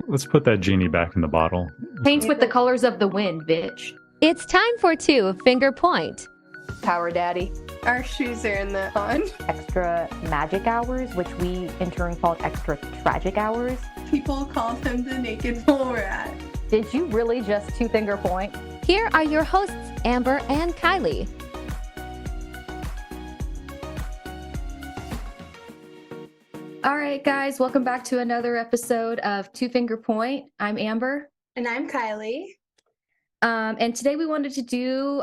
Let's put that genie back in the bottle. Paints with the colors of the wind, bitch. It's time for Two Finger Point. Power daddy. Our shoes are in the pond. Extra magic hours, which we in turn called extra tragic hours. People called him the naked mole rat. Did you really just two finger point? Here are your hosts, Amber and Kylie. All right, guys, welcome back to another episode of Two Finger Point. I'm Amber. And I'm Kylie. And today we wanted to do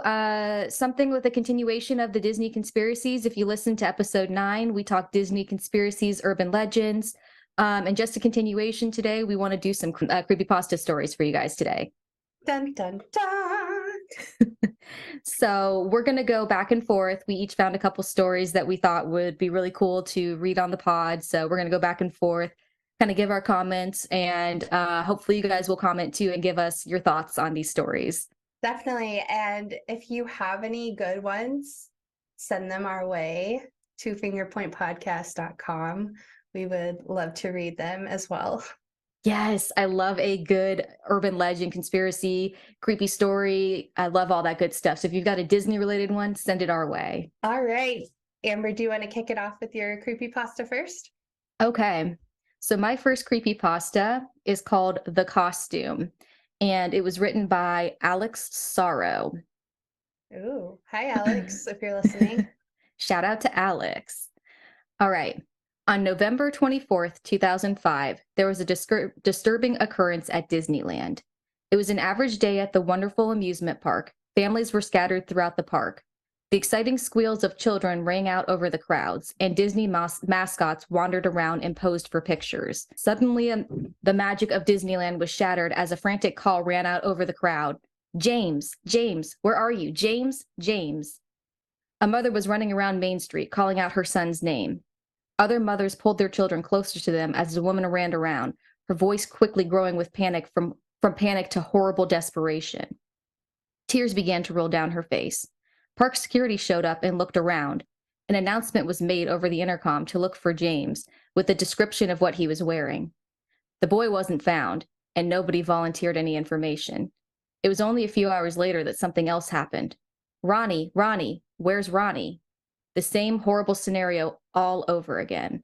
something with a continuation of the Disney conspiracies. If you listen to episode 9, we talked Disney conspiracies, urban legends. And just a continuation today, we want to do some creepypasta stories for you guys today. Dun, dun, dun. So we're going to go back and forth. We each found a couple stories that we thought would be really cool to read on the pod. So we're going to go back and forth, kind of give our comments, and hopefully you guys will comment too and give us your thoughts on these stories. Definitely. And if you have any good ones, send them our way to fingerpointpodcast.com. We would love to read them as well. Yes, I love a good urban legend, conspiracy, creepy story. I love all that good stuff. So if you've got a Disney-related one, send it our way. All right. Amber, do you want to kick it off with your creepypasta first? Okay. So my first creepypasta is called The Costume, and it was written by Alex Sorrow. Ooh, hi, Alex, if you're listening. Shout out to Alex. All right. On November 24th, 2005, there was a disturbing occurrence at Disneyland. It was an average day at the wonderful amusement park. Families were scattered throughout the park. The exciting squeals of children rang out over the crowds, and Disney mascots wandered around and posed for pictures. Suddenly, the magic of Disneyland was shattered as a frantic call ran out over the crowd. James, James, where are you? James, James. A mother was running around Main Street, calling out her son's name. Other mothers pulled their children closer to them as the woman ran around, her voice quickly growing with panic from panic to horrible desperation. Tears began to roll down her face. Park security showed up and looked around. An announcement was made over the intercom to look for James, with a description of what he was wearing. The boy wasn't found, and nobody volunteered any information. It was only a few hours later that something else happened. Ronnie, where's Ronnie? The same horrible scenario all over again.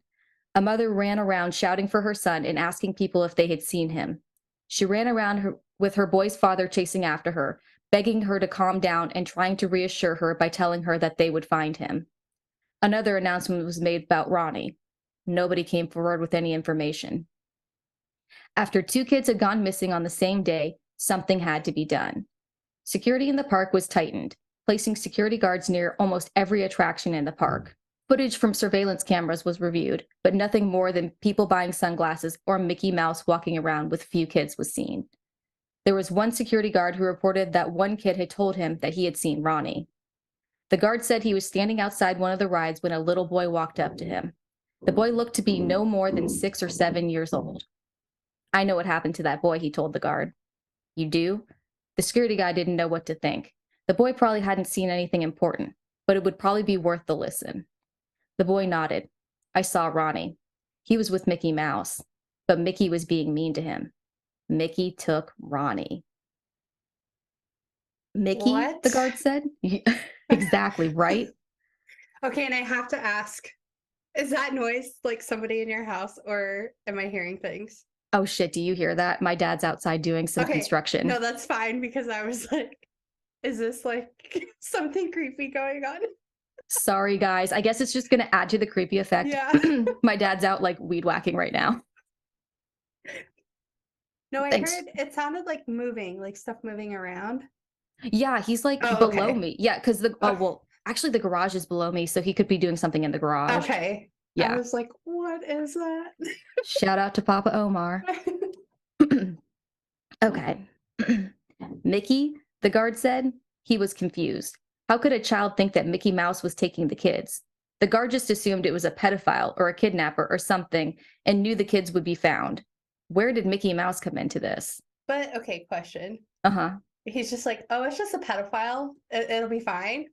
A mother ran around shouting for her son and asking people if they had seen him. She ran around with her boy's father chasing after her, begging her to calm down and trying to reassure her by telling her that they would find him. Another announcement was made about Ronnie. Nobody came forward with any information. After 2 kids had gone missing on the same day, something had to be done. Security in the park was tightened, placing security guards near almost every attraction in the park. Footage from surveillance cameras was reviewed, but nothing more than people buying sunglasses or Mickey Mouse walking around with few kids was seen. There was one security guard who reported that one kid had told him that he had seen Ronnie. The guard said he was standing outside one of the rides when a little boy walked up to him. The boy looked to be no more than 6 or 7 years old. I know what happened to that boy, he told the guard. You do? The security guy didn't know what to think. The boy probably hadn't seen anything important, but it would probably be worth the listen. The boy nodded. I saw Ronnie. He was with Mickey Mouse, but Mickey was being mean to him. Mickey took Ronnie. Mickey, What? the guard said. Exactly, right? Okay, and I have to ask, is that noise like somebody in your house, or am I hearing things? Oh shit, do you hear that? My dad's outside doing some construction. No, that's fine, because I was like, is this like something creepy going on? Sorry, guys. I guess it's just going to add to the creepy effect. Yeah. My dad's out like weed whacking right now. No, I Thanks. heard it sounded like moving, like stuff moving around. Yeah, he's like Oh, below okay. me. Yeah, because actually the garage is below me, so he could be doing something in the garage. Okay. Yeah. I was like, what is that? Shout out to Papa Omar. Okay. Mickey, the guard said. He was confused. How could a child think that Mickey Mouse was taking the kids? The guard just assumed it was a pedophile or a kidnapper or something and knew the kids would be found. Where did Mickey Mouse come into this? But okay, question. Uh-huh. He's just like, oh, it's just a pedophile. It'll be fine.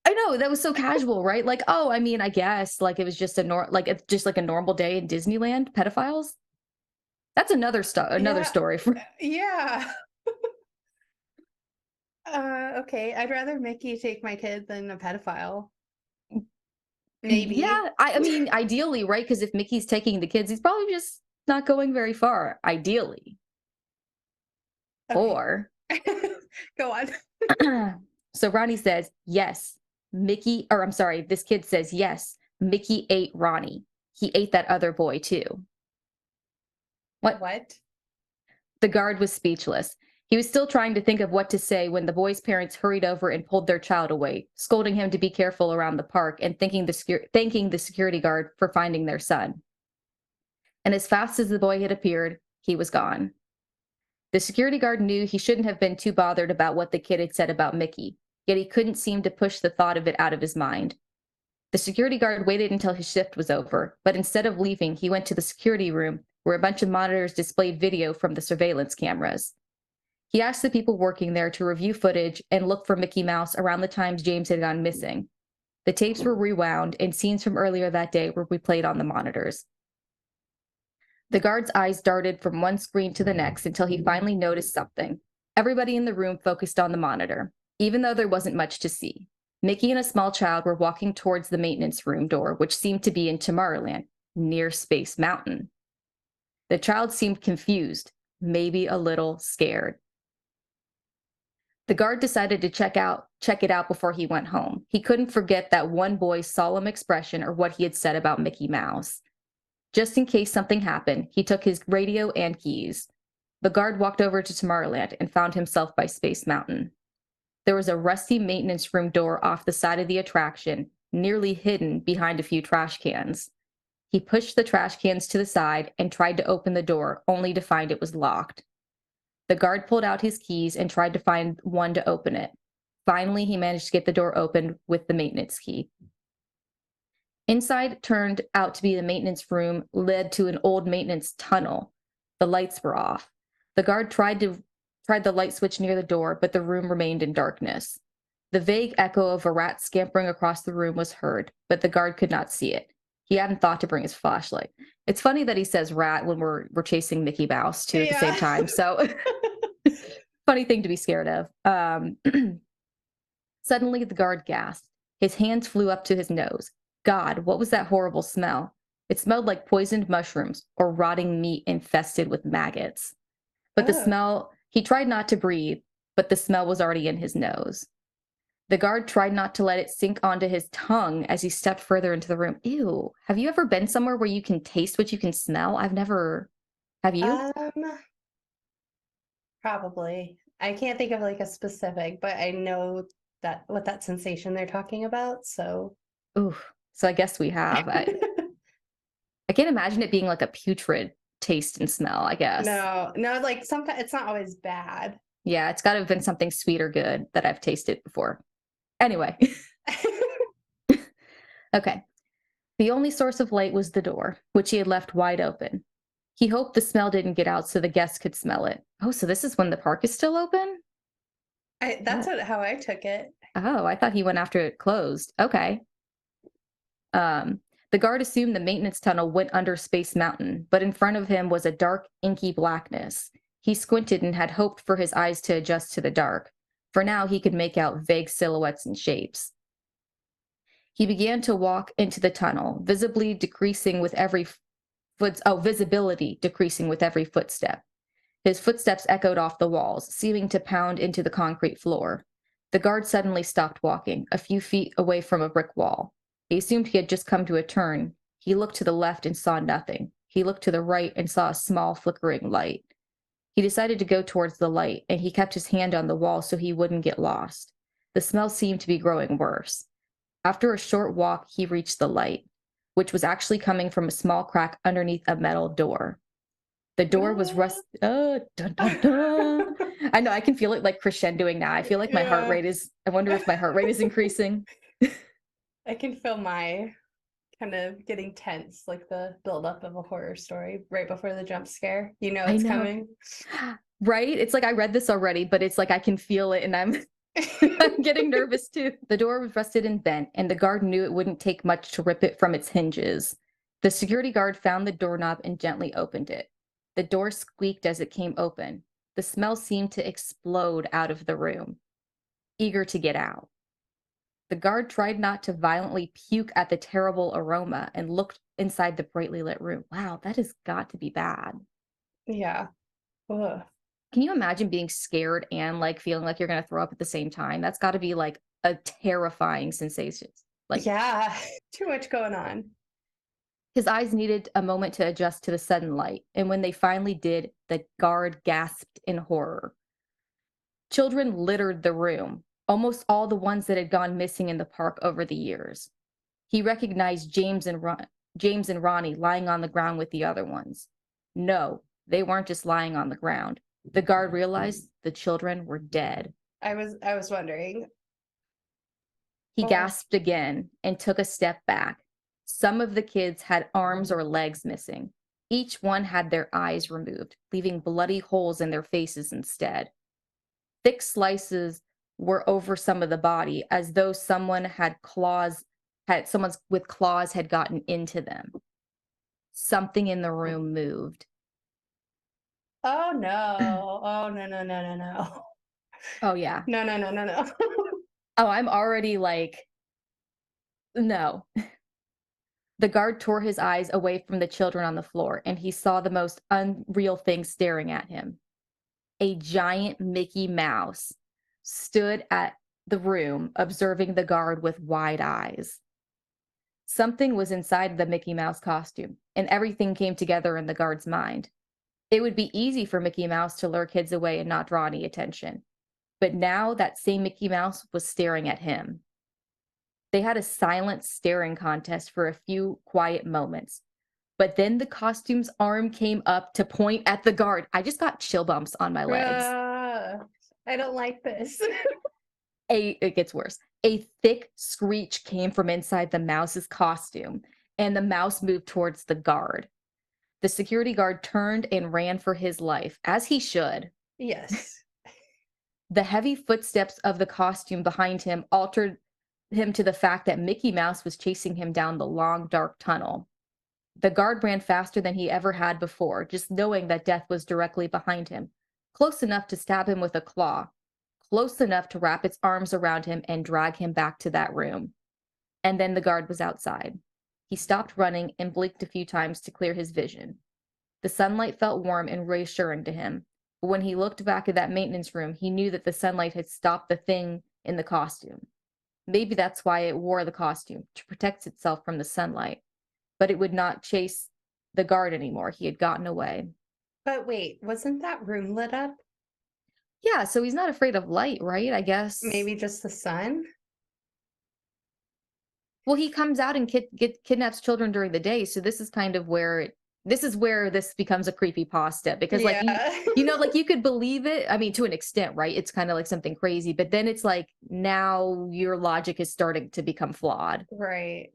I know, that was so casual, right? Like, oh, I mean, I guess like it was just it's just like a normal day in Disneyland, pedophiles. That's another Yeah. story. Yeah. Okay. I'd rather Mickey take my kid than a pedophile. Maybe. Yeah, I mean, ideally, right? Because if Mickey's taking the kids, he's probably just not going very far, ideally. Okay. Or, Go on. so Ronnie says, yes, Mickey, or I'm sorry, this kid says, yes, Mickey ate Ronnie. He ate that other boy too. What? What? The guard was speechless. He was still trying to think of what to say when the boy's parents hurried over and pulled their child away, scolding him to be careful around the park and thanking the security guard for finding their son. And as fast as the boy had appeared, he was gone. The security guard knew he shouldn't have been too bothered about what the kid had said about Mickey, yet he couldn't seem to push the thought of it out of his mind. The security guard waited until his shift was over, but instead of leaving, he went to the security room where a bunch of monitors displayed video from the surveillance cameras. He asked the people working there to review footage and look for Mickey Mouse around the times James had gone missing. The tapes were rewound, and scenes from earlier that day were replayed on the monitors. The guard's eyes darted from one screen to the next until he finally noticed something. Everybody in the room focused on the monitor, even though there wasn't much to see. Mickey and a small child were walking towards the maintenance room door, which seemed to be in Tomorrowland, near Space Mountain. The child seemed confused, maybe a little scared. The guard decided to check it out before he went home. He couldn't forget that one boy's solemn expression or what he had said about Mickey Mouse. Just in case something happened, he took his radio and keys. The guard walked over to Tomorrowland and found himself by Space Mountain. There was a rusty maintenance room door off the side of the attraction, nearly hidden behind a few trash cans. He pushed the trash cans to the side and tried to open the door, only to find it was locked. The guard pulled out his keys and tried to find one to open it. Finally, he managed to get the door open with the maintenance key. Inside turned out to be the maintenance room, led to an old maintenance tunnel. The lights were off. The guard tried the light switch near the door, but the room remained in darkness. The vague echo of a rat scampering across the room was heard, but the guard could not see it. He hadn't thought to bring his flashlight. It's funny that he says rat when we're chasing Mickey Mouse too at the same time. So funny thing to be scared of. Suddenly the guard gasped. His hands flew up to his nose. God, what was that horrible smell? It smelled like poisoned mushrooms or rotting meat infested with maggots. But the smell, he tried not to breathe, but the smell was already in his nose. The guard tried not to let it sink onto his tongue as he stepped further into the room. Ew. Have you ever been somewhere where you can taste what you can smell? I've never. Have you? Probably. I can't think of like a specific, but I know that what that sensation they're talking about. So. Ooh. So I guess we have. I can't imagine it being like a putrid taste and smell, I guess. No, like sometimes it's not always bad. Yeah, it's got to have been something sweet or good that I've tasted before. Anyway. Okay. The only source of light was the door, which he had left wide open. He hoped the smell didn't get out so the guests could smell it. Oh, so this is when the park is still open? That's how I took it. Oh, I thought he went after it closed. Okay. The guard assumed the maintenance tunnel went under Space Mountain, but in front of him was a dark, inky blackness. He squinted and had hoped for his eyes to adjust to the dark. For now, he could make out vague silhouettes and shapes. He began to walk into the tunnel, visibility decreasing with every footstep. His footsteps echoed off the walls, seeming to pound into the concrete floor. The guard suddenly stopped walking, a few feet away from a brick wall. He assumed he had just come to a turn. He looked to the left and saw nothing. He looked to the right and saw a small flickering light. He decided to go towards the light, and he kept his hand on the wall so he wouldn't get lost. The smell seemed to be growing worse. After a short walk, he reached the light, which was actually coming from a small crack underneath a metal door. The door was rusted. Dun, dun, dun. I know, I can feel it like crescendoing now. I feel like my heart rate is, I wonder if my heart rate is increasing. I can feel my kind of getting tense, like the buildup of a horror story right before the jump scare. You know it's coming. Right? It's like I read this already, but it's like I can feel it and I'm getting nervous too. The door was rusted and bent, and the guard knew it wouldn't take much to rip it from its hinges. The security guard found the doorknob and gently opened it. The door squeaked as it came open. The smell seemed to explode out of the room, eager to get out. The guard tried not to violently puke at the terrible aroma and looked inside the brightly lit room. Wow, that has got to be bad. Yeah. Ugh. Can you imagine being scared and like feeling like you're going to throw up at the same time? That's got to be like a terrifying sensation. Like, Yeah. Too much going on. his eyes needed a moment to adjust to the sudden light, and when they finally did, the guard gasped in horror. Children littered the room, almost all the ones that had gone missing in the park over the years. He recognized James and Ronnie lying on the ground with the other ones. No, they weren't just lying on the ground. The guard realized the children were dead. I was wondering. He Oh. gasped again and took a step back. Some of the kids had arms or legs missing. Each one had their eyes removed, leaving bloody holes in their faces instead. Thick slices were over some of the body, as though someone with claws had gotten into them. Something in the room moved. Oh no. Oh no, no, no, no, no. Oh yeah. No, no, no, no, no. Oh, I'm already like, no. The guard tore his eyes away from the children on the floor, and he saw the most unreal thing staring at him. A giant Mickey Mouse stood at the room, observing the guard with wide eyes. Something was inside the Mickey Mouse costume, and everything came together in the guard's mind. It would be easy for Mickey Mouse to lure kids away and not draw any attention. But now that same Mickey Mouse was staring at him. They had a silent staring contest for a few quiet moments. But then the costume's arm came up to point at the guard. I just got chill bumps on my legs. I don't like this. It gets worse. A thick screech came from inside the mouse's costume, and the mouse moved towards the guard. The security guard turned and ran for his life, as he should. Yes. The heavy footsteps of the costume behind him altered him to the fact that Mickey Mouse was chasing him down the long, dark tunnel. The guard ran faster than he ever had before, just knowing that death was directly behind him, close enough to stab him with a claw, close enough to wrap its arms around him and drag him back to that room. And then the guard was outside. He stopped running and blinked a few times to clear his vision. The sunlight felt warm and reassuring to him, but when he looked back at that maintenance room, he knew that the sunlight had stopped the thing in the costume. Maybe that's why it wore the costume, to protect itself from the sunlight. But it would not chase the guard anymore. He had gotten away. But wait, wasn't that room lit up? Yeah, so he's not afraid of light, right? I guess. Maybe just the sun? Well, he comes out and kidnaps children during the day. So this is kind of where this becomes a creepypasta because like like you could believe it. I mean, to an extent, right? It's kind of like something crazy, but then it's like now your logic is starting to become flawed. Right.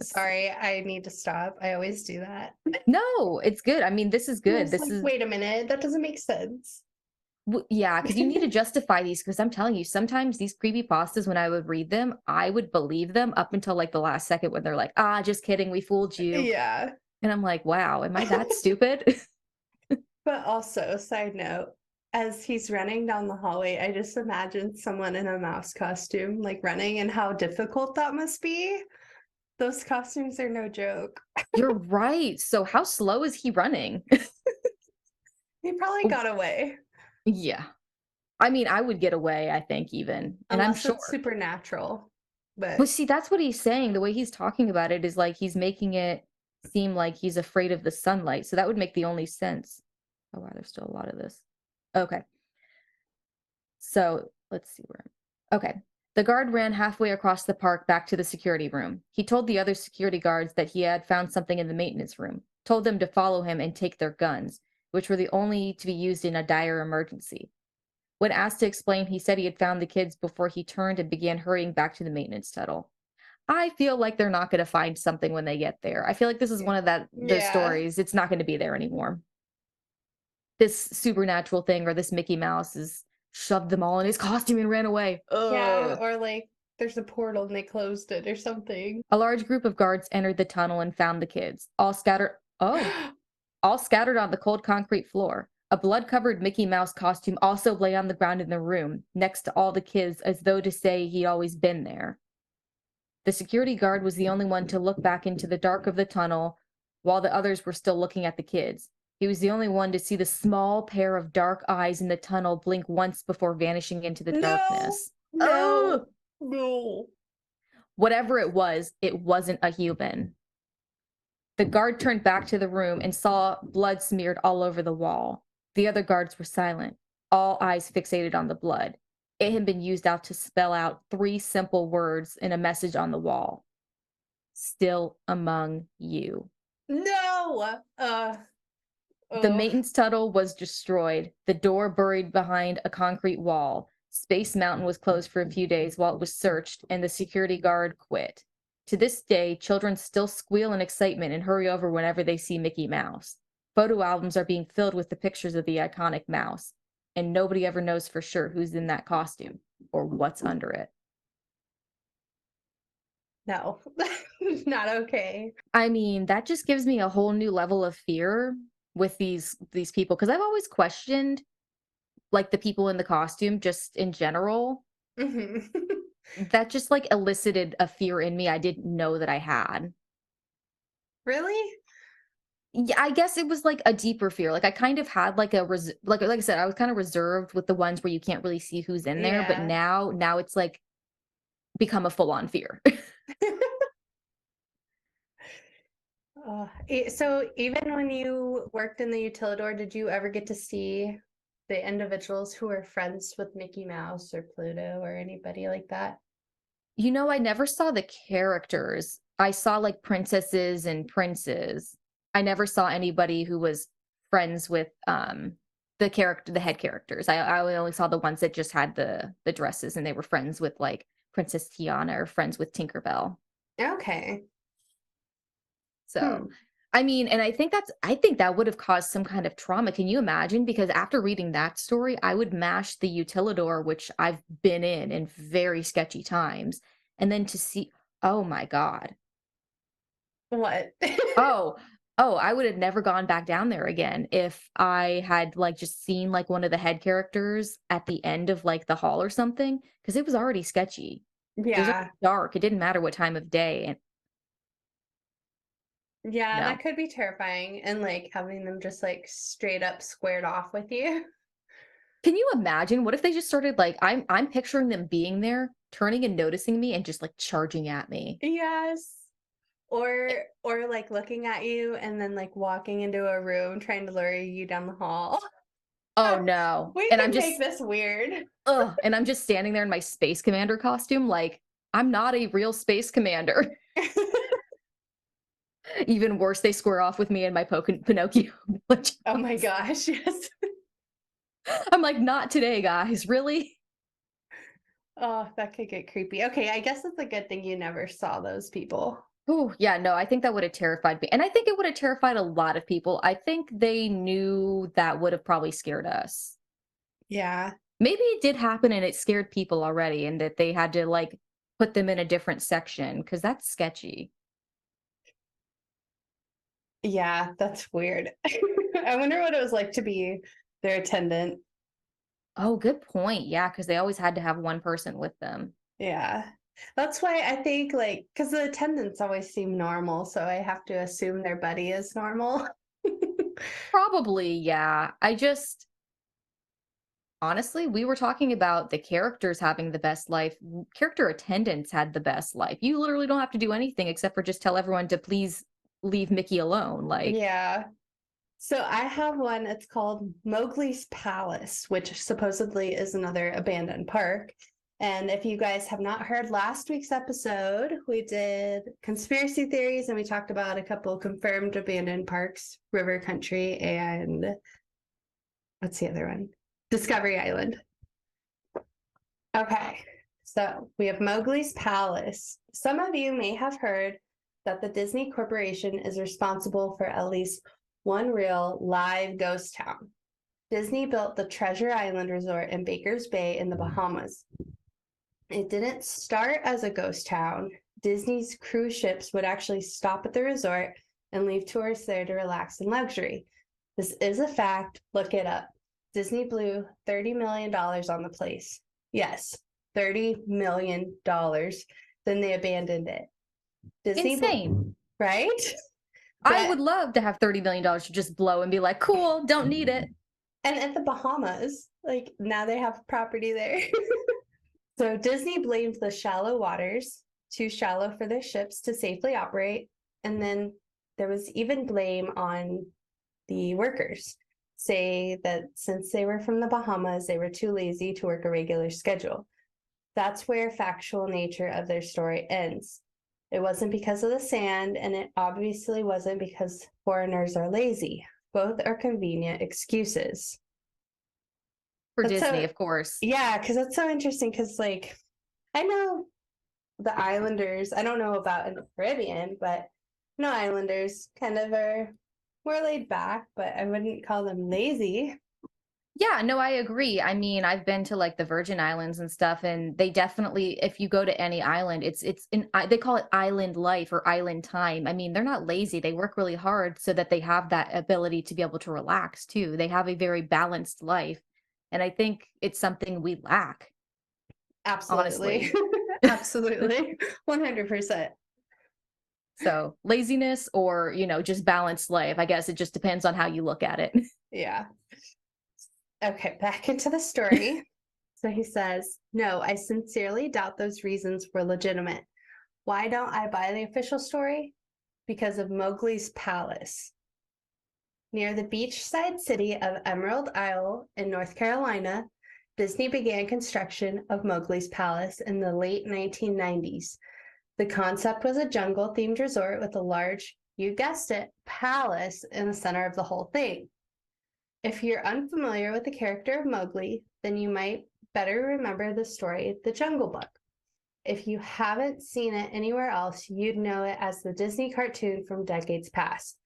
Sorry, I need to stop. I always do that. No, it's good. I mean, this is good. This is wait a minute, that doesn't make sense. yeah, because you need to justify these. Because I'm telling you, sometimes these creepypastas, when I would read them, I would believe them up until like the last second when they're like, just kidding, we fooled you. Yeah. And I'm like, wow, am I that stupid? But also, side note, as he's running down the hallway, I just imagined someone in a mouse costume like running and how difficult that must be. Those costumes are no joke. You're right. So how slow is he running? He probably got away. Yeah. I mean, I would get away, I think, even. And Unless I'm sure. it's supernatural. But see, that's what he's saying. The way he's talking about it is like he's making it seem like he's afraid of the sunlight. So that would make the only sense. Oh, wow, there's still a lot of this. Okay. So let's see where okay. The guard ran halfway across the park back to the security room. He told the other security guards that he had found something in the maintenance room, told them to follow him and take their guns, which were the only to be used in a dire emergency. When asked to explain, he said he had found the kids before he turned and began hurrying back to the maintenance tunnel. I feel like they're not going to find something when they get there. I feel like this is one of those stories. It's not going to be there anymore. This supernatural thing or this Mickey Mouse has shoved them all in his costume and ran away. Ugh. Yeah, or like there's a portal and they closed it or something. A large group of guards entered the tunnel and found the kids, all scattered. Oh, all scattered on the cold concrete floor. A blood-covered Mickey Mouse costume also lay on the ground in the room, next to all the kids, as though to say he'd always been there. The security guard was the only one to look back into the dark of the tunnel while the others were still looking at the kids. He was the only one to see the small pair of dark eyes in the tunnel blink once before vanishing into the No, darkness. no, no. Whatever it wasn't a human. The guard turned back to the room and saw blood smeared all over the wall. The other guards were silent, all eyes fixated on the blood. It had been used out to spell out 3 simple words in a message on the wall. Still among you. No. The Oh. maintenance tunnel was destroyed, the door buried behind a concrete wall. Space Mountain was closed for a few days while it was searched, and the security guard quit. To this day, children still squeal in excitement and hurry over whenever they see Mickey Mouse. Photo albums are being filled with the pictures of the iconic mouse, and nobody ever knows for sure who's in that costume or what's under it. No. Not okay. I mean, that just gives me a whole new level of fear with these people, because I've always questioned like the people in the costume just in general. Mhm. That just like elicited a fear in me I didn't know that I had. Really? Yeah, I guess it was like a deeper fear. Like I kind of had like a like I said, I was kind of reserved with the ones where you can't really see who's in there, but Yeah. now it's like become a full-on fear. So even when you worked in the Utilidor, did you ever get to see the individuals who were friends with Mickey Mouse or Pluto or anybody like that? You know, I never saw the characters. I saw like princesses and princes. I never saw anybody who was friends with the head characters. I only saw the ones that just had the dresses and they were friends with like Princess Tiana or friends with Tinkerbell. Okay. So, I mean, and I think that would have caused some kind of trauma. Can you imagine? Because after reading that story, I would mash the Utilidor, which I've been in very sketchy times, and then to see, oh my God. What? Oh, I would have never gone back down there again if I had like just seen like one of the head characters at the end of like the hall or something, because it was already sketchy. It was Yeah. already dark. It didn't matter what time of day. And Yeah, no. that could be terrifying. And like having them just like straight up squared off with you. Can you imagine? What if they just started like I'm picturing them being there, turning and noticing me and just like charging at me. Yes. Or like looking at you and then like walking into a room trying to lure you down the hall. Oh no. We And can make this weird. and I'm just standing there in my space commander costume like I'm not a real space commander. Even worse, they square off with me in my Pinocchio. Oh my gosh, yes. I'm like, not today, guys. Really? Oh, that could get creepy. Okay, I guess it's a good thing you never saw those people. Oh, yeah, no, I think that would have terrified me. And I think it would have terrified a lot of people. I think they knew that would have probably scared us. Yeah. Maybe it did happen and it scared people already and that they had to like put them in a different section because that's sketchy. Yeah, that's weird. I wonder what it was like to be their attendant. Oh, good point. Yeah, because they always had to have one person with them. Yeah. That's why I think like because the attendants always seem normal, so I have to assume their buddy is normal. Probably, yeah. Honestly, we were talking about the characters having the best life. Character attendants had the best life. You literally don't have to do anything except for just tell everyone to please leave Mickey alone. Like, Yeah. So I have one, it's called Mowgli's Palace, which supposedly is another abandoned park. And if you guys have not heard last week's episode, we did conspiracy theories and we talked about a couple confirmed abandoned parks, River Country and what's the other one? Discovery Island. Okay, so we have Mowgli's Palace. Some of you may have heard that the Disney Corporation is responsible for at least one real live ghost town. Disney built the Treasure Island Resort in Baker's Bay in the Bahamas. It didn't start as a ghost town. Disney's cruise ships would actually stop at the resort and leave tourists there to relax in luxury. This is a fact. Look it up. Disney blew $30 million on the place. Yes, $30 million. Then they abandoned it. Insane. Right? I But- would love to have $30 million to just blow and be like, cool, don't need it. And at the Bahamas, like now they have property there. So Disney blamed the shallow waters, too shallow for their ships to safely operate. And then there was even blame on the workers, say that since they were from the Bahamas, they were too lazy to work a regular schedule. That's where factual nature of their story ends. It wasn't because of the sand, and it obviously wasn't because foreigners are lazy. Both are convenient excuses. For That's Disney, so- of course. Yeah, because that's so interesting because, like, I know the Islanders, I don't know about in the Caribbean, but no, Islanders kind of are more laid back, but I wouldn't call them lazy. Yeah, no, I agree. I mean, I've been to like the Virgin Islands and stuff, and they definitely, if you go to any island, they call it island life or island time. I mean, they're not lazy. They work really hard so that they have that ability to be able to relax too. They have a very balanced life. And I think it's something we lack. Absolutely. Honestly. Absolutely. 100%. So laziness or, just balanced life. I guess it just depends on how you look at it. Yeah. Okay, back into the story. So he says, no, I sincerely doubt those reasons were legitimate. Why don't I buy the official story? Because of Mowgli's palace. Near the beachside city of Emerald Isle in North Carolina, Disney began construction of Mowgli's palace in the late 1990s. The concept was a jungle-themed resort with a large, you guessed it, palace in the center of the whole thing. If you're unfamiliar with the character of Mowgli, then you might better remember the story, The Jungle Book. If you haven't seen it anywhere else, you'd know it as the Disney cartoon from decades past.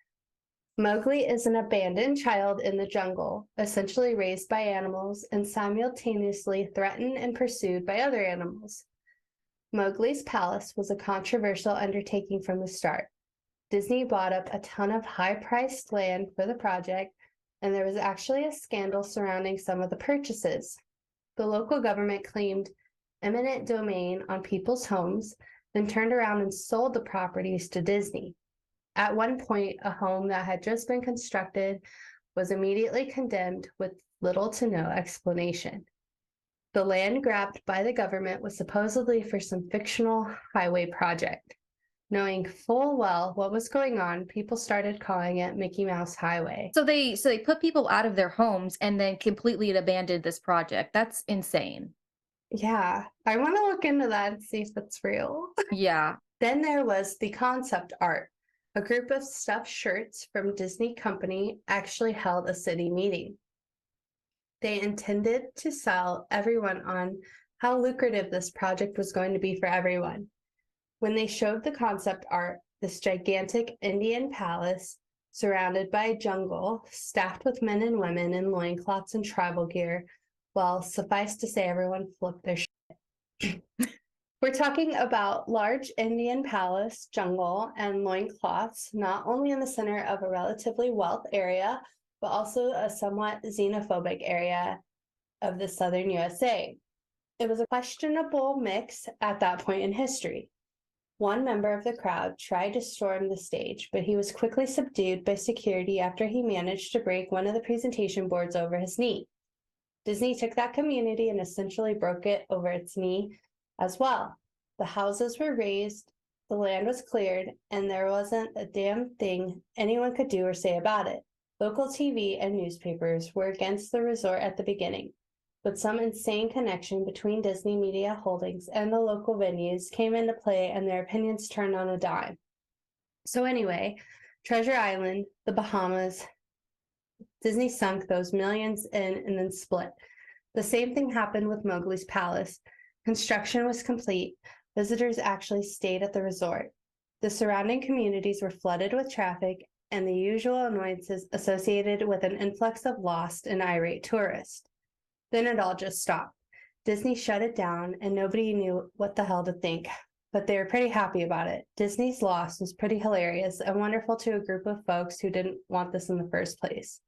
Mowgli is an abandoned child in the jungle, essentially raised by animals and simultaneously threatened and pursued by other animals. Mowgli's palace was a controversial undertaking from the start. Disney bought up a ton of high-priced land for the project, and there was actually a scandal surrounding some of the purchases. The local government claimed eminent domain on people's homes, then turned around and sold the properties to Disney. At one point, a home that had just been constructed was immediately condemned with little to no explanation. The land grabbed by the government was supposedly for some fictional highway project. Knowing full well what was going on, people started calling it Mickey Mouse Highway. So they put people out of their homes and then completely abandoned this project. That's insane. Yeah, I want to look into that and see if that's real. Yeah. Then there was the concept art. A group of stuffed shirts from Disney Company actually held a city meeting. They intended to sell everyone on how lucrative this project was going to be for everyone. When they showed the concept art, this gigantic Indian palace surrounded by a jungle, staffed with men and women in loincloths and tribal gear, well, suffice to say, everyone flipped their shit. We're talking about large Indian palace, jungle, and loincloths, not only in the center of a relatively wealth area, but also a somewhat xenophobic area of the southern USA. It was a questionable mix at that point in history. One member of the crowd tried to storm the stage, but he was quickly subdued by security after he managed to break one of the presentation boards over his knee. Disney took that community and essentially broke it over its knee as well. The houses were razed, the land was cleared, and there wasn't a damn thing anyone could do or say about it. Local TV and newspapers were against the resort at the beginning, but some insane connection between Disney Media Holdings and the local venues came into play and their opinions turned on a dime. So anyway, Treasure Island, the Bahamas, Disney sunk those millions in and then split. The same thing happened with Mowgli's palace. Construction was complete. Visitors actually stayed at the resort. The surrounding communities were flooded with traffic and the usual annoyances associated with an influx of lost and irate tourists. Then it all just stopped. Disney shut it down and nobody knew what the hell to think, but they were pretty happy about it. Disney's loss was pretty hilarious and wonderful to a group of folks who didn't want this in the first place.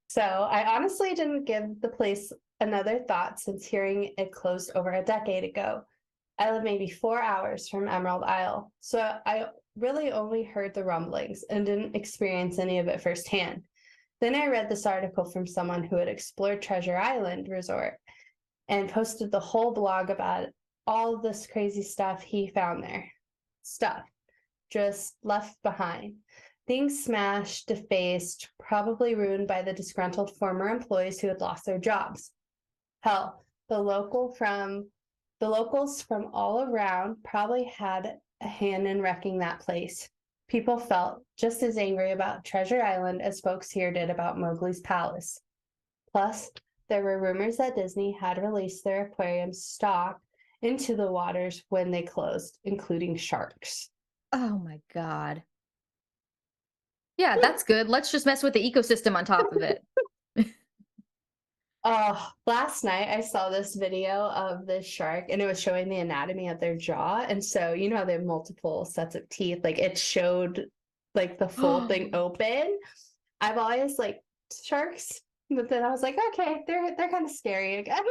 So I honestly didn't give the place another thought since hearing it closed over a decade ago. I live maybe 4 hours from Emerald Isle, so I really only heard the rumblings and didn't experience any of it firsthand. Then I read this article from someone who had explored Treasure Island Resort and posted the whole blog about all this crazy stuff he found there. Stuff just left behind. Things smashed, defaced, probably ruined by the disgruntled former employees who had lost their jobs. Hell, the locals from all around probably had a hand in wrecking that place. People felt just as angry about Treasure Island as folks here did about Mowgli's palace. Plus, there were rumors that Disney had released their aquarium stock into the waters when they closed, including sharks. Oh my God. Yeah, that's good. Let's just mess with the ecosystem on top of it. Oh, last night I saw this video of this shark and it was showing the anatomy of their jaw. And so, you know how they have multiple sets of teeth, like it showed like the full thing open. I've always liked sharks, but then I was like, okay, they're kind of scary again.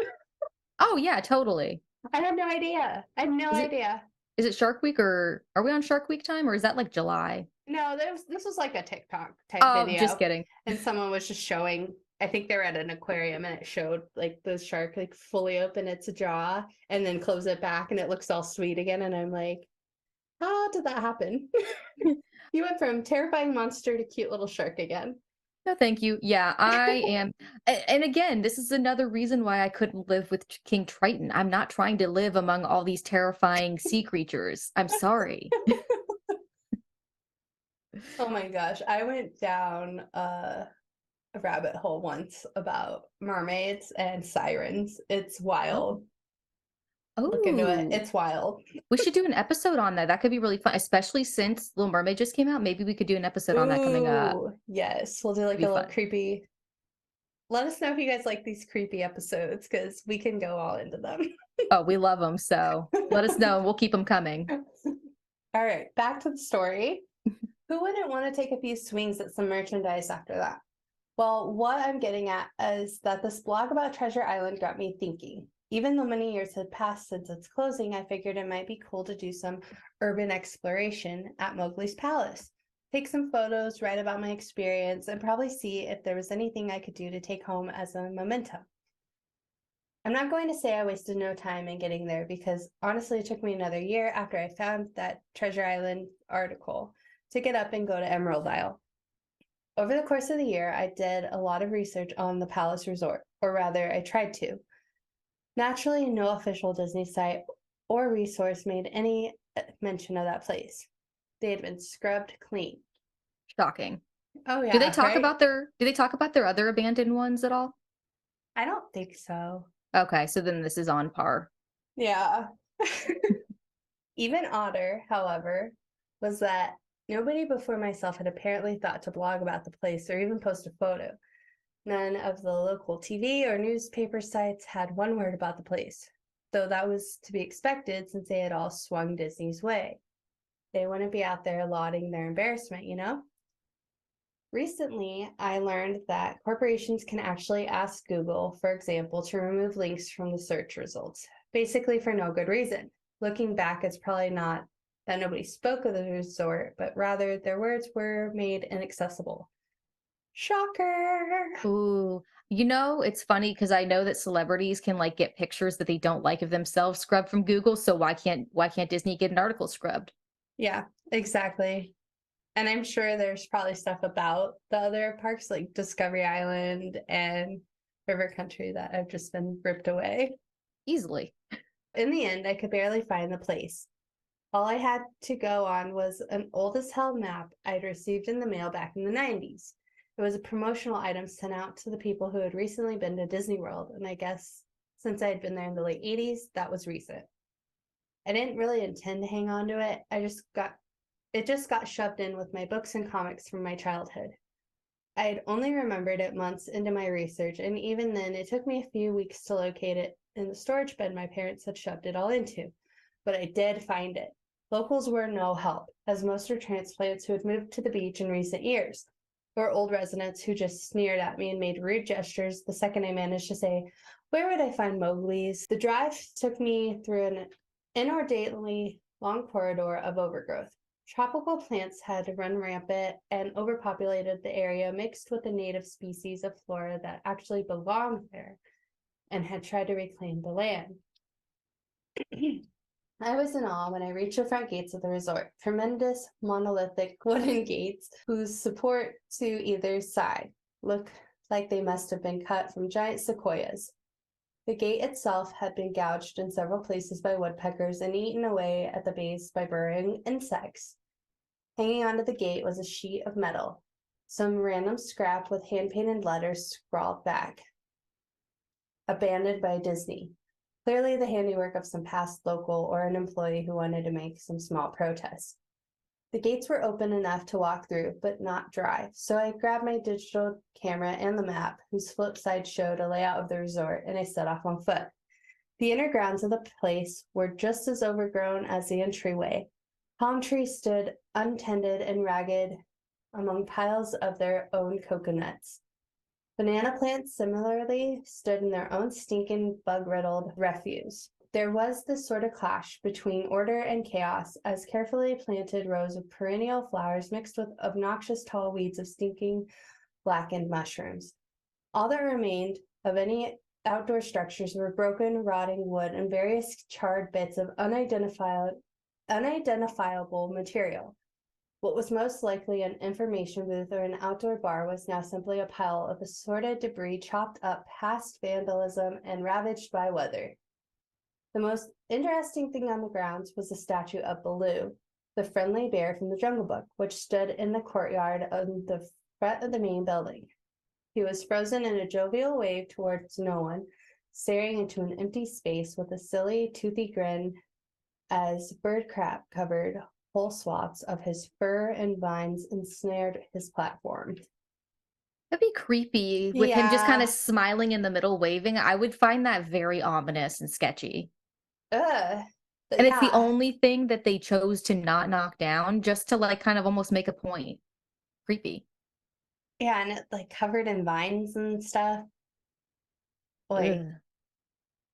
Oh yeah, totally. I had no idea. I had no Is it- idea. Is it Shark Week or are we on Shark Week time or is that like July? No, this was like a TikTok type Oh, video. just kidding. And someone was just showing, I think they were at an aquarium and it showed like the shark like fully open its jaw and then close it back and it looks all sweet again. And I'm like, how did that happen? You went from terrifying monster to cute little shark again. No, thank you. Yeah, I am. And again, this is another reason why I couldn't live with King Triton. I'm not trying to live among all these terrifying sea creatures. I'm sorry. Oh my gosh. I went down a rabbit hole once about mermaids and sirens. It's wild. Look into it. Oh, It's wild. we should do an episode on that. That could be really fun, especially since Little Mermaid just came out. Maybe we could do an episode on that coming up. Ooh, yes. We'll do like Be a little fun. creepy. Let us know if you guys like these creepy episodes because we can go all into them. Oh, we love them. So let us know. We'll keep them coming. All right, back to the story. Who wouldn't want to take a few swings at some merchandise after that? Well, what I'm getting at is that this blog about Treasure Island got me thinking. Even though many years had passed since its closing, I figured it might be cool to do some urban exploration at Mowgli's palace. Take some photos, write about my experience, and probably see if there was anything I could do to take home as a memento. I'm not going to say I wasted no time in getting there because honestly, it took me another year after I found that Treasure Island article to get up and go to Emerald Isle. Over the course of the year, I did a lot of research on the Palace Resort, or rather, I tried to. Naturally, no official Disney site or resource made any mention of that place. They had been scrubbed clean. Shocking. Oh yeah, Do they talk right? about their other abandoned ones at all? I don't think so. Okay, so then this is on par. Yeah. Even odder, however, was that nobody before myself had apparently thought to blog about the place or even post a photo. None of the local TV or newspaper sites had one word about the place, though that was to be expected since they had all swung Disney's way. They wouldn't be out there lauding their embarrassment, you know? Recently, I learned that corporations can actually ask Google, for example, to remove links from the search results, basically for no good reason. Looking back, it's probably not that nobody spoke of the resort, but rather their words were made inaccessible. Shocker! Ooh, it's funny because I know that celebrities can like get pictures that they don't like of themselves scrubbed from Google. So why can't Disney get an article scrubbed? Yeah, exactly. And I'm sure there's probably stuff about the other parks like Discovery Island and River Country that have just been ripped away. Easily. In the end, I could barely find the place. All I had to go on was an old as hell map I'd received in the mail back in the 90s. It was a promotional item sent out to the people who had recently been to Disney World, and I guess since I had been there in the late 80s, that was recent. I didn't really intend to hang on to it. It just got shoved in with my books and comics from my childhood. I had only remembered it months into my research, and even then, it took me a few weeks to locate it in the storage bin my parents had shoved it all into. But I did find it. Locals were no help, as most were transplants who had moved to the beach in recent years. or old residents who just sneered at me and made rude gestures the second I managed to say, "Where would I find Mowgli's?" The drive took me through an inordinately long corridor of overgrowth. Tropical plants had run rampant and overpopulated the area, mixed with the native species of flora that actually belonged there and had tried to reclaim the land. I was in awe when I reached the front gates of the resort, tremendous monolithic wooden gates whose support to either side looked like they must have been cut from giant sequoias. The gate itself had been gouged in several places by woodpeckers and eaten away at the base by burrowing insects. Hanging onto the gate was a sheet of metal, some random scrap with hand-painted letters scrawled back. Abandoned by Disney. Clearly the handiwork of some past local or an employee who wanted to make some small protest. The gates were open enough to walk through, but not dry, so I grabbed my digital camera and the map, whose flip side showed a layout of the resort, and I set off on foot. The inner grounds of the place were just as overgrown as the entryway. Palm trees stood untended and ragged among piles of their own coconuts. Banana plants similarly stood in their own stinking, bug-riddled refuse. There was this sort of clash between order and chaos as carefully planted rows of perennial flowers mixed with obnoxious tall weeds of stinking blackened mushrooms. All that remained of any outdoor structures were broken, rotting wood and various charred bits of unidentifiable material. What was most likely an information booth or an outdoor bar was now simply a pile of assorted debris chopped up past vandalism and ravaged by weather. The most interesting thing on the grounds was a statue of Baloo, the friendly bear from the Jungle Book, which stood in the courtyard on the front of the main building. He was frozen in a jovial wave towards no one, staring into an empty space with a silly, toothy grin as bird crap covered whole swaths of his fur and vines ensnared his platform. That'd be creepy with him just Yeah. kind of smiling in the middle, waving. I would find that very ominous and sketchy. Ugh. And it's the Yeah. only thing that they chose to not knock down just to like kind of almost make a point. Creepy. Yeah, and it like covered in vines and stuff. Like, Ugh.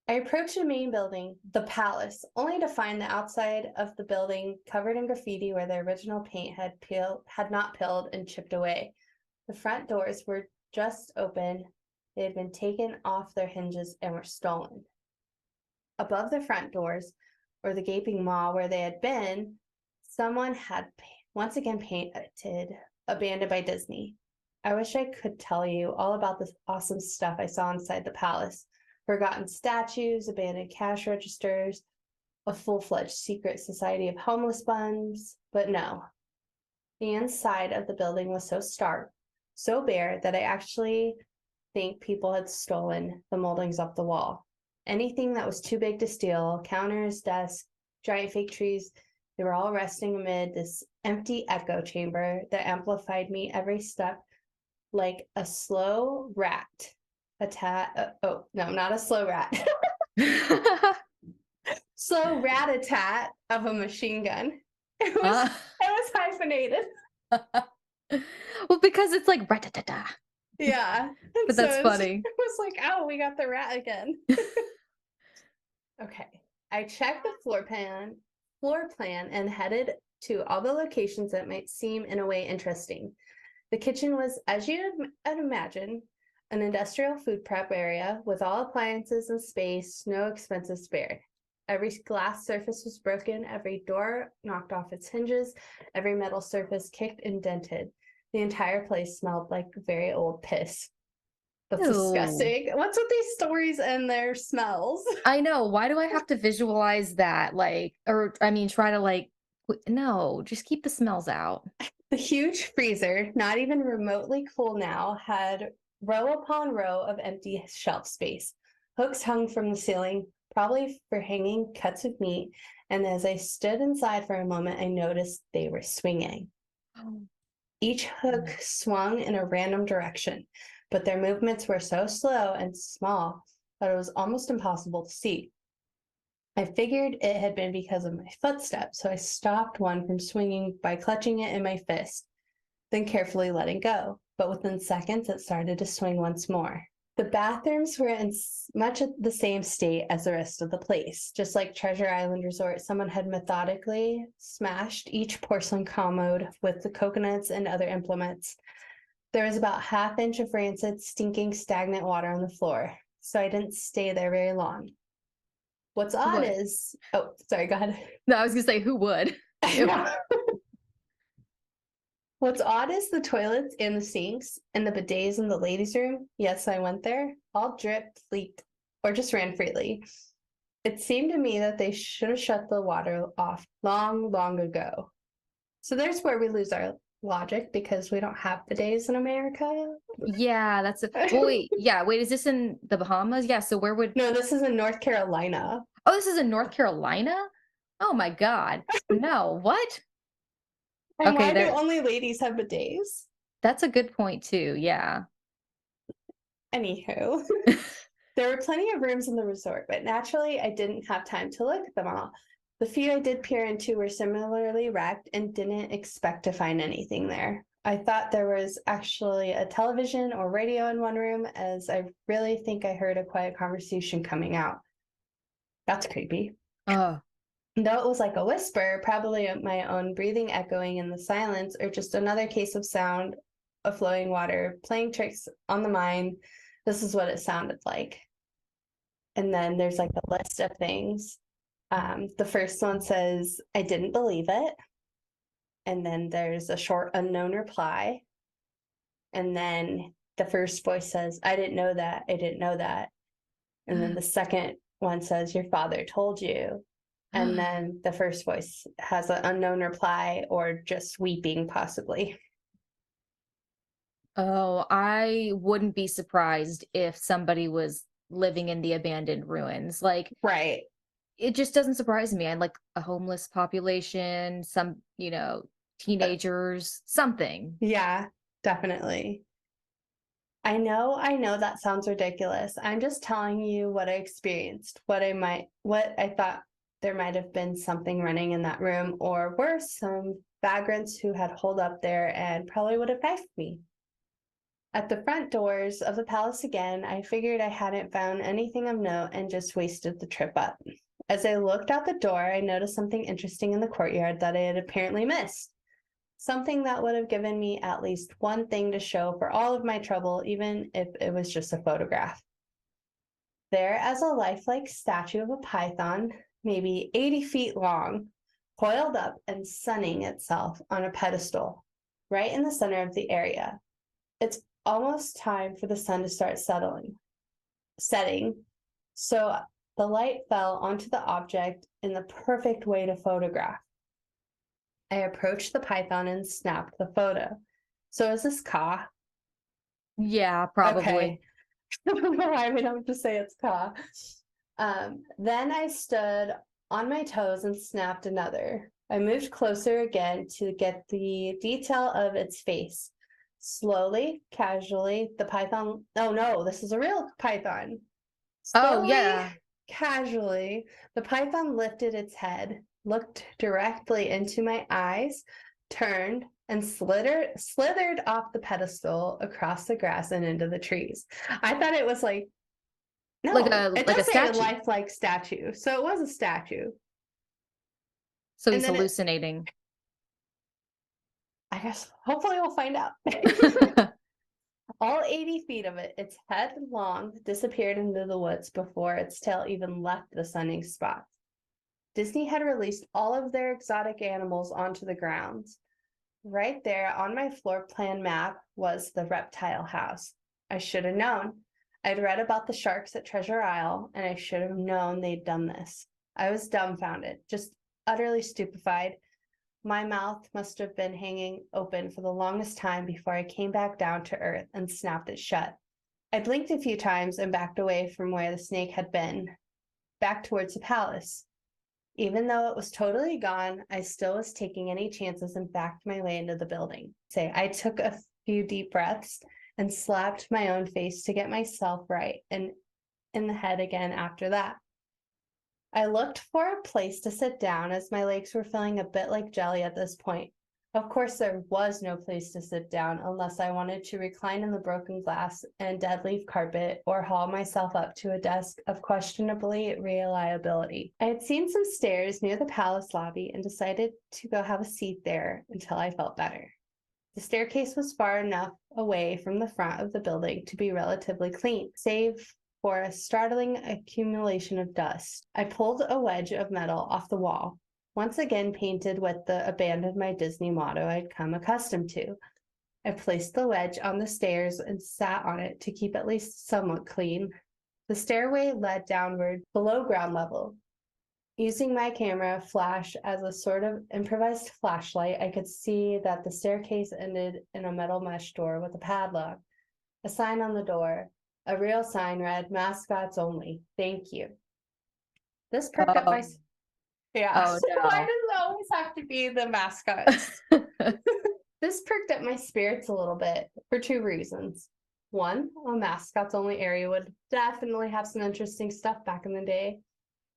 I approached the main building, the palace, only to find the outside of the building covered in graffiti where the original paint had not peeled and chipped away. The front doors were just open. They had been taken off their hinges and were stolen. Above the front doors, or the gaping maw where they had been, someone had once again painted "Abandoned by Disney." I wish I could tell you all about this awesome stuff I saw inside the palace. Forgotten statues, abandoned cash registers, a full-fledged secret society of homeless bums, but no. The inside of the building was so stark, so bare, that I actually think people had stolen the moldings off the wall. Anything that was too big to steal, counters, desks, giant fake trees, they were all resting amid this empty echo chamber that amplified me every step like a slow rat. Oh, no, not a slow rat. Slow rat-a-tat of a machine gun. It was hyphenated. Well, because it's like rat-a-ta-ta. Yeah. And But that's so funny. It was like, oh, we got the rat again. Okay. I checked the floor plan and headed to all the locations that might seem in a way interesting. The kitchen was, as you'd imagine, an industrial food prep area with all appliances and space, no expenses spared. Every glass surface was broken, every door knocked off its hinges, every metal surface kicked and dented. The entire place smelled like very old piss. That's Ew. disgusting. What's with these stories and their smells? I know. Why do I have to visualize that? Like, or I mean, try to like, no, just keep the smells out. The huge freezer, not even remotely cool now, had row upon row of empty shelf space. Hooks hung from the ceiling, probably for hanging cuts of meat, and as I stood inside for a moment, I noticed they were swinging. Each hook swung in a random direction, but their movements were so slow and small that it was almost impossible to see. I figured it had been because of my footsteps, so I stopped one from swinging by clutching it in my fist, then carefully letting go. but within seconds it started to swing once more. The bathrooms were in much of the same state as the rest of the place. Just like Treasure Island Resort, someone had methodically smashed each porcelain commode with the coconuts and other implements. There was about half-inch of rancid, stinking, stagnant water on the floor, so I didn't stay there very long. What's odd is... Oh, sorry, go ahead. No, I was gonna say, who would? Ew. What's odd is the toilets and the sinks and the bidets in the ladies' room. Yes, I went there. All dripped, leaked, or just ran freely. It seemed to me that they should have shut the water off long, long ago. So there's where we lose our logic because we don't have bidets in America. Yeah, that's a well, wait, yeah, wait, is this in the Bahamas? Yeah, so where would No, this is in North Carolina. Oh, this is in North Carolina? Oh my God. No, what? And Okay, why do there only ladies have bidets? that's a good point too. Yeah. Anywho, there were plenty of rooms in the resort, but naturally I didn't have time to look at them all. The few I did peer into were similarly wrecked and didn't expect to find anything there. I thought there was actually a television or radio in one room, as I really think I heard a quiet conversation coming out. That's creepy. Oh. Though it was like a whisper, probably my own breathing echoing in the silence, or just another case of sound of flowing water, playing tricks on the mind. This is what it sounded like. And then there's like a list of things. The first one says, I didn't believe it. And then there's a short unknown reply. And then the first voice says, I didn't know that. I didn't know that. And then the second one says, your father told you. And then the first voice has an unknown reply or just weeping, possibly. Oh, I wouldn't be surprised if somebody was living in the abandoned ruins. Like, Right. it just doesn't surprise me. And like a homeless population, some, teenagers, something. Yeah, definitely. I know that sounds ridiculous. I'm just telling you what I experienced, what I thought there might have been something running in that room, or worse, some vagrants who had holed up there and probably would have knifed me. At the front doors of the palace again, I figured I hadn't found anything of note and just wasted the trip up. As I looked out the door, I noticed something interesting in the courtyard that I had apparently missed. Something that would have given me at least one thing to show for all of my trouble, even if it was just a photograph. There, as a lifelike statue of a python, maybe 80 feet long, coiled up and sunning itself on a pedestal, right in the center of the area. It's almost time for the sun to start setting, so the light fell onto the object in the perfect way to photograph. I approached the python and snapped the photo. So is this Ka? Yeah, probably. Okay. I don't know why we don't just say it's Ka. Then I stood on my toes and snapped another. I moved closer again to get the detail of its face. Slowly, casually, the python... Oh no, this is a real python. Oh, yeah. Casually, the python lifted its head, looked directly into my eyes, turned, and slithered off the pedestal across the grass and into the trees. I thought it was like... No, it does say a lifelike statue, so it was a statue. So he's hallucinating. I guess, hopefully we'll find out. All 80 feet of it, its head long, disappeared into the woods before its tail even left the sunning spot. Disney had released all of their exotic animals onto the grounds. Right there on my floor plan map was the reptile house. I should have known. I'd read about the sharks at Treasure Isle, and I should have known they'd done this. I was dumbfounded, just utterly stupefied. My mouth must have been hanging open for the longest time before I came back down to earth and snapped it shut. I blinked a few times and backed away from where the snake had been, back towards the palace. Even though it was totally gone, I still was taking any chances and backed my way into the building. I took a few deep breaths and slapped my own face to get myself right and in the head again after that. I looked for a place to sit down as my legs were feeling a bit like jelly at this point. Of course, there was no place to sit down unless I wanted to recline in the broken glass and dead leaf carpet or haul myself up to a desk of questionably reliability. I had seen some stairs near the palace lobby and decided to go have a seat there until I felt better. The staircase was far enough away from the front of the building to be relatively clean, save for a startling accumulation of dust. I pulled a wedge of metal off the wall, once again painted with the abandon my Disney motto I'd come accustomed to. I placed the wedge on the stairs and sat on it to keep at least somewhat clean. The stairway led downward below ground level. Using my camera flash as a sort of improvised flashlight, I could see that the staircase ended in a metal mesh door with a padlock. A sign on the door, a real sign read, "Mascots only. Thank you." This perked up my... Yeah, Oh, why no. does it always have to be the mascots? This perked up my spirits a little bit for two reasons. One, a mascots only area would definitely have some interesting stuff back in the day.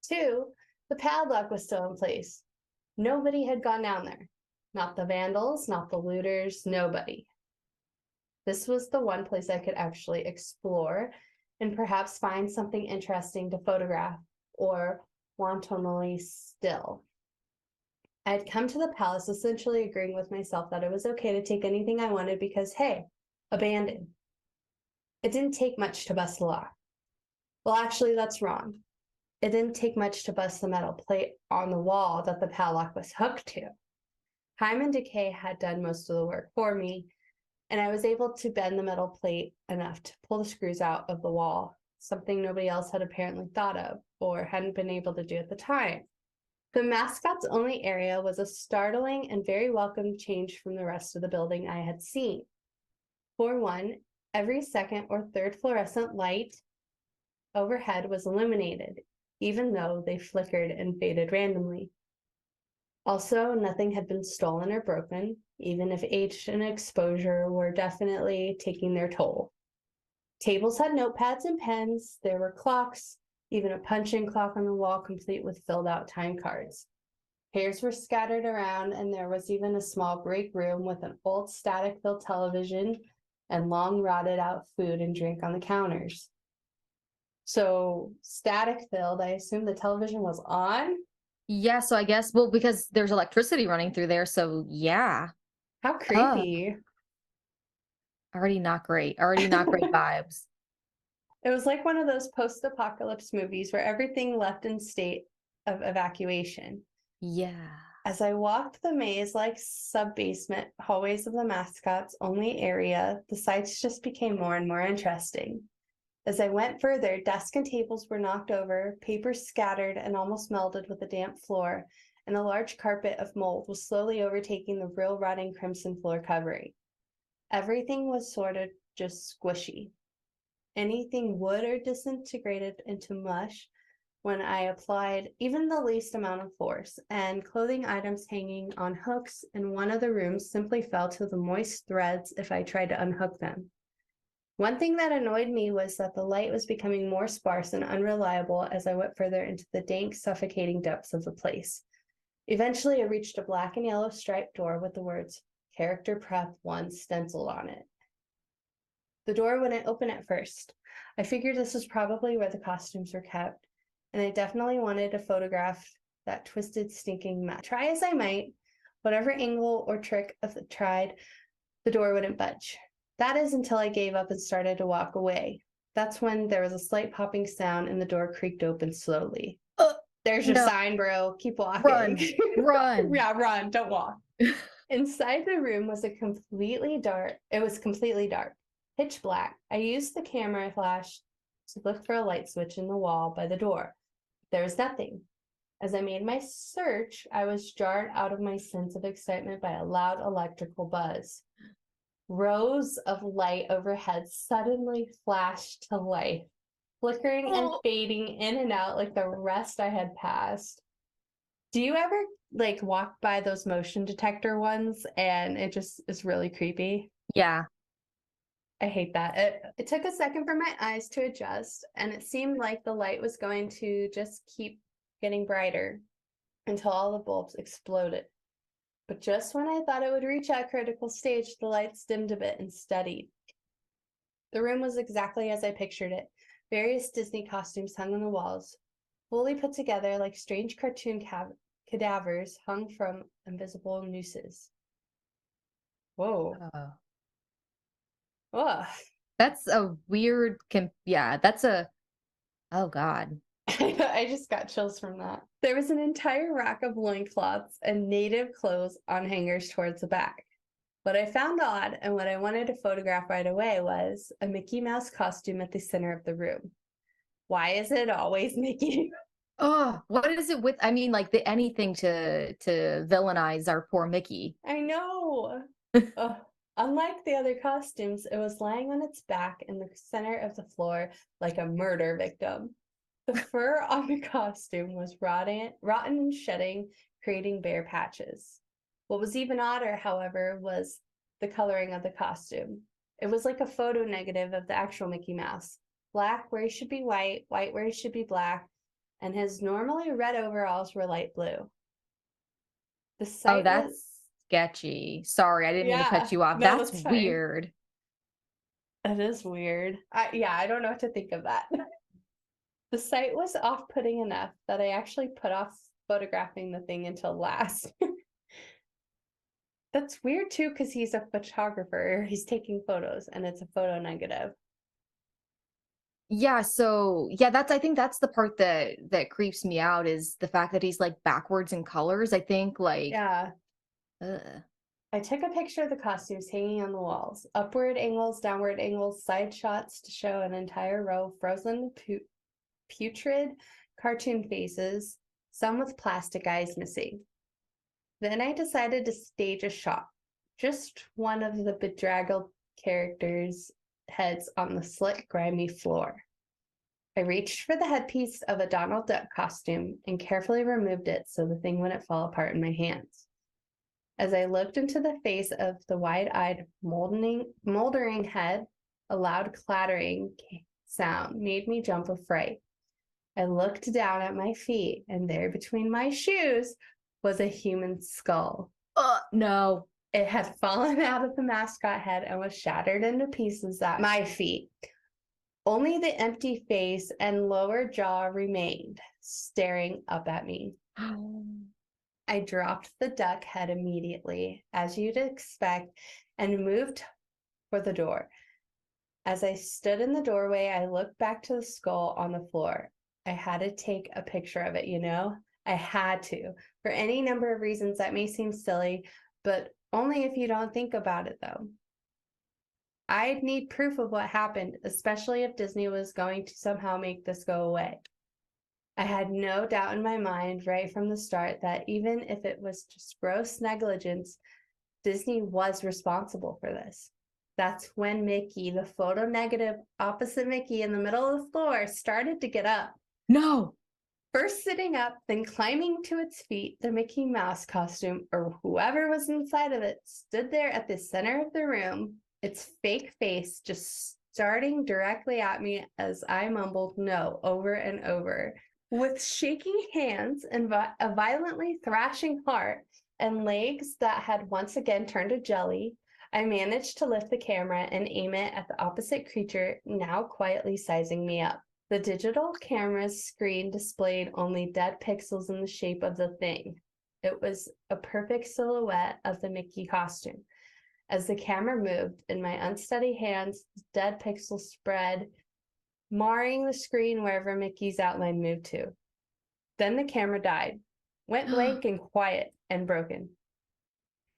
Two, the padlock was still in place. Nobody had gone down there. Not the vandals, not the looters, nobody. This was the one place I could actually explore and perhaps find something interesting to photograph or wantonly still. I had come to the palace essentially agreeing with myself that it was okay to take anything I wanted because, hey, abandoned. It didn't take much to bust the lock. Well, actually, that's wrong. It didn't take much to bust the metal plate on the wall that the padlock was hooked to. Time and decay had done most of the work for me, and I was able to bend the metal plate enough to pull the screws out of the wall, something nobody else had apparently thought of or hadn't been able to do at the time. The mascots only area was a startling and very welcome change from the rest of the building I had seen. For one, every second or third fluorescent light overhead was illuminated, even though they flickered and faded randomly. Also, nothing had been stolen or broken, even if age and exposure were definitely taking their toll. Tables had notepads and pens, there were clocks, even a punch-in clock on the wall complete with filled-out time cards. Chairs were scattered around, and there was even a small break room with an old static-filled television and long rotted-out food and drink on the counters. So, static-filled, I assume the television was on? Yeah, so I guess, well, because there's electricity running through there, so yeah. How creepy. Already not great. Already not great vibes. It was like one of those post-apocalypse movies where everything left in state of evacuation. Yeah. As I walked the maze-like sub-basement hallways of the mascots only area, the sights just became more and more interesting. As I went further, desks and tables were knocked over, papers scattered and almost melded with the damp floor, and a large carpet of mold was slowly overtaking the real rotting crimson floor covering. Everything was sort of just squishy. Anything wood or disintegrated into mush when I applied even the least amount of force, and clothing items hanging on hooks in one of the rooms simply fell to the moist threads if I tried to unhook them. One thing that annoyed me was that the light was becoming more sparse and unreliable as I went further into the dank, suffocating depths of the place. Eventually, I reached a black and yellow striped door with the words "Character Prep 1" stenciled on it. The door wouldn't open at first. I figured this was probably where the costumes were kept, and I definitely wanted to photograph that twisted, stinking mess. Try as I might, whatever angle or trick I tried, the door wouldn't budge. That is until I gave up and started to walk away. That's when there was a slight popping sound and the door creaked open slowly. There's your No. sign, bro. Keep walking. Run. Run. Yeah, run. Don't walk. Inside the room was completely dark, pitch black. I used the camera flash to look for a light switch in the wall by the door. There was nothing. As I made my search, I was jarred out of my sense of excitement by a loud electrical buzz. Rows of light overhead suddenly flashed to life, flickering and fading in and out like the rest I had passed. Do you ever walk by those motion detector ones and it just is really creepy? Yeah. I hate that. It took a second for my eyes to adjust, and it seemed like the light was going to just keep getting brighter until all the bulbs exploded. But just when I thought it would reach that critical stage, the lights dimmed a bit and steadied. The room was exactly as I pictured it. Various Disney costumes hung on the walls, fully put together like strange cartoon cadavers hung from invisible nooses. Whoa. Oh. Ugh. That's a weird, oh God. I just got chills from that. There was an entire rack of loincloths and native clothes on hangers towards the back. What I found odd and what I wanted to photograph right away was a Mickey Mouse costume at the center of the room. Why is it always Mickey? Oh, what is it with? I mean, like anything to villainize our poor Mickey. I know. Ugh. Unlike the other costumes, it was lying on its back in the center of the floor like a murder victim. The fur on the costume was rotten and shedding, creating bare patches. What was even odder, however, was the coloring of the costume. It was like a photo negative of the actual Mickey Mouse. Black where he should be white, white where he should be black, and his normally red overalls were light blue. The Oh, sight that's was sketchy. Sorry, I didn't mean to cut you off. no, That's that's fine. weird. It is weird. I don't know what to think of that. The sight was off-putting enough that I actually put off photographing the thing until last. That's weird too, because he's a photographer. He's taking photos and it's a photo negative. Yeah, so I think that's the part that creeps me out is the fact that he's like backwards in colors. I think like Yeah. ugh. I took a picture of the costumes hanging on the walls. Upward angles, downward angles, side shots to show an entire row of frozen putrid cartoon faces, some with plastic eyes missing. Then I decided to stage a shot. Just one of the bedraggled characters' heads on the slick, grimy floor. I reached for the headpiece of a Donald Duck costume and carefully removed it so the thing wouldn't fall apart in my hands. As I looked into the face of the wide-eyed, moldering head, a loud clattering sound made me jump with fright. I looked down at my feet, and there between my shoes was a human skull. No. It had fallen out of the mascot head and was shattered into pieces at my feet. Only the empty face and lower jaw remained, staring up at me. I dropped the duck head immediately, as you'd expect, and moved for the door. As I stood in the doorway, I looked back to the skull on the floor. I had to take a picture of it, you know? I had to, for any number of reasons that may seem silly, but only if you don't think about it, though. I'd need proof of what happened, especially if Disney was going to somehow make this go away. I had no doubt in my mind right from the start that even if it was just gross negligence, Disney was responsible for this. That's when Mickey, the photo negative opposite Mickey in the middle of the floor, started to get up. No. First sitting up, then climbing to its feet, the Mickey Mouse costume, or whoever was inside of it, stood there at the center of the room, its fake face just starting directly at me as I mumbled no over and over. With shaking hands and a violently thrashing heart and legs that had once again turned to jelly, I managed to lift the camera and aim it at the opposite creature, now quietly sizing me up. The digital camera's screen displayed only dead pixels in the shape of the thing. It was a perfect silhouette of the Mickey costume. As the camera moved, in my unsteady hands, dead pixels spread, marring the screen wherever Mickey's outline moved to. Then the camera died, went blank and quiet and broken.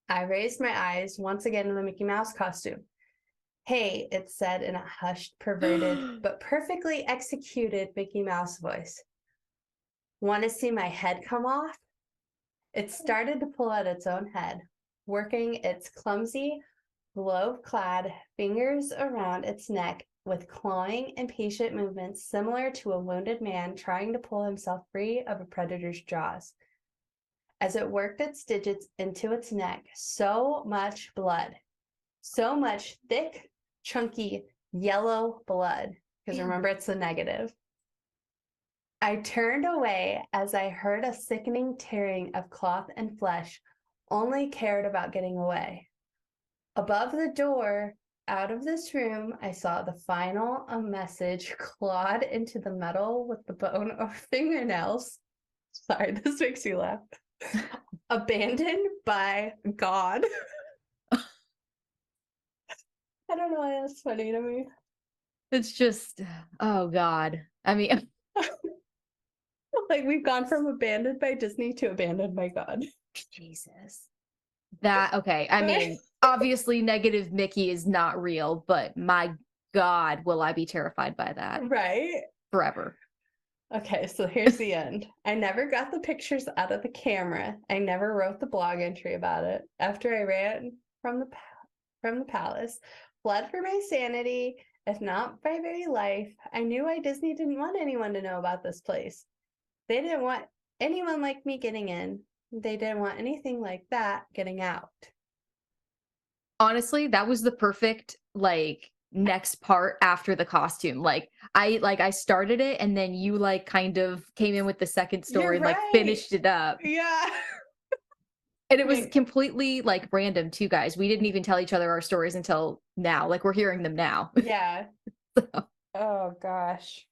I raised my eyes once again to the Mickey Mouse costume. Hey, it said in a hushed, perverted, but perfectly executed Mickey Mouse voice. Want to see my head come off? It started to pull out its own head, working its clumsy, glove-clad fingers around its neck with clawing, impatient movements similar to a wounded man trying to pull himself free of a predator's jaws. As it worked its digits into its neck, so much blood, so much thick, chunky, yellow blood, because remember, it's the negative. I turned away as I heard a sickening tearing of cloth and flesh, only cared about getting away. Above the door, out of this room, I saw the final message clawed into the metal with the bone of fingernails. Sorry, this makes you laugh. Abandoned by God. I don't know why that's funny to me. It's just, oh God. I mean, Like we've gone from abandoned by Disney to abandoned by God. Jesus. Okay. I mean, obviously, negative Mickey is not real, but my God, will I be terrified by that Right? forever. Okay, so here's the end. I never got the pictures out of the camera. I never wrote the blog entry about it. After I ran from the palace, fled for my sanity, if not my very life, I knew why Disney didn't want anyone to know about this place. They didn't want anyone like me getting in. They didn't want anything like that getting out. Honestly, that was the perfect next part after the costume. I started it and then you kind of came in with the second story You're and right. finished it up. Yeah. And it was completely random too, guys. We didn't even tell each other our stories until now. We're hearing them now. Yeah. Oh gosh.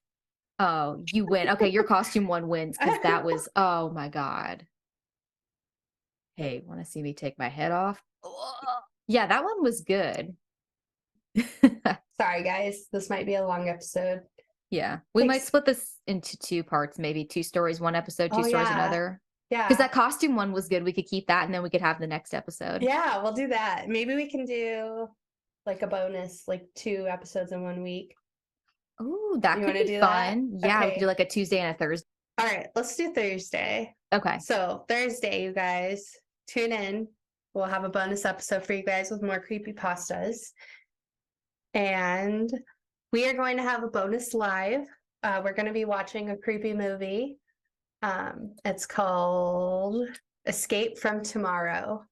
Oh, you win. Okay, your costume one wins because that was, oh my God. Hey, want to see me take my head off? Yeah, that one was good. Sorry, guys. This might be a long episode. Yeah, we might Thanks. split this into two parts, maybe 2 stories, one episode, 2 stories, yeah. another. Yeah. Because that costume one was good. We could keep that and then we could have the next episode. Yeah, we'll do that. Maybe we can do a bonus, 2 episodes in 1 week. Oh, that You could wanna be do that? fun. Yeah, we Okay. could do a Tuesday and a Thursday. All right, let's do Thursday. Okay. So Thursday, you guys, tune in. We'll have a bonus episode for you guys with more creepypastas. And we are going to have a bonus live. We're going to be watching a creepy movie. It's called Escape from Tomorrow.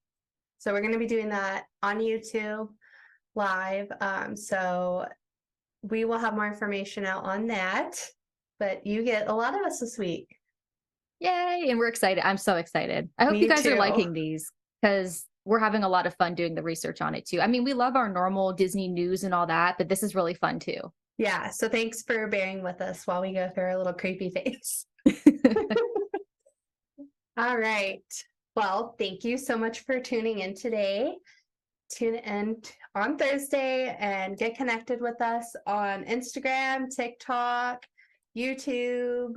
So we're going to be doing that on YouTube live. So we will have more information out on that. But you get a lot of us this week. Yay. And we're excited. I'm so excited. I hope Me you guys too. are liking these because we're having a lot of fun doing the research on it too. I mean, we love our normal Disney news and all that, but this is really fun too. Yeah. So thanks for bearing with us while we go through our little creepy phase. All right. Well, thank you so much for tuning in today. Tune in on Thursday and get connected with us on Instagram, TikTok, YouTube,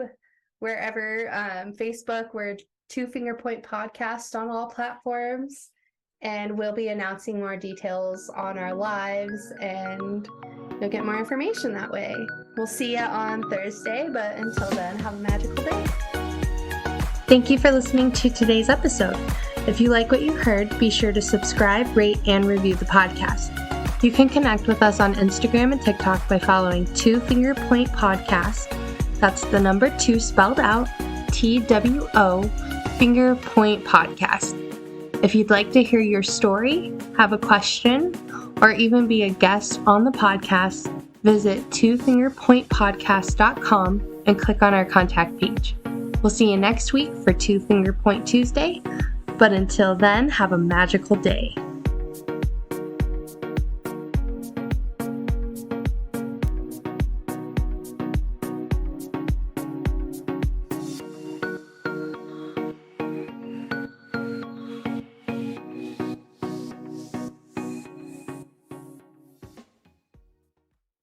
wherever, Facebook. We're Two Finger Point Podcast on all platforms. And we'll be announcing more details on our lives and you'll get more information that way. We'll see you on Thursday, but until then, have a magical day. Thank you for listening to today's episode. If you like what you heard, be sure to subscribe, rate, and review the podcast. You can connect with us on Instagram and TikTok by following Two Finger Point Podcast. That's the number 2 spelled out, TWO, Finger Point Podcast. If you'd like to hear your story, have a question, or even be a guest on the podcast, visit twofingerpointpodcast.com and click on our contact page. We'll see you next week for Two Finger Point Tuesday, but until then, have a magical day.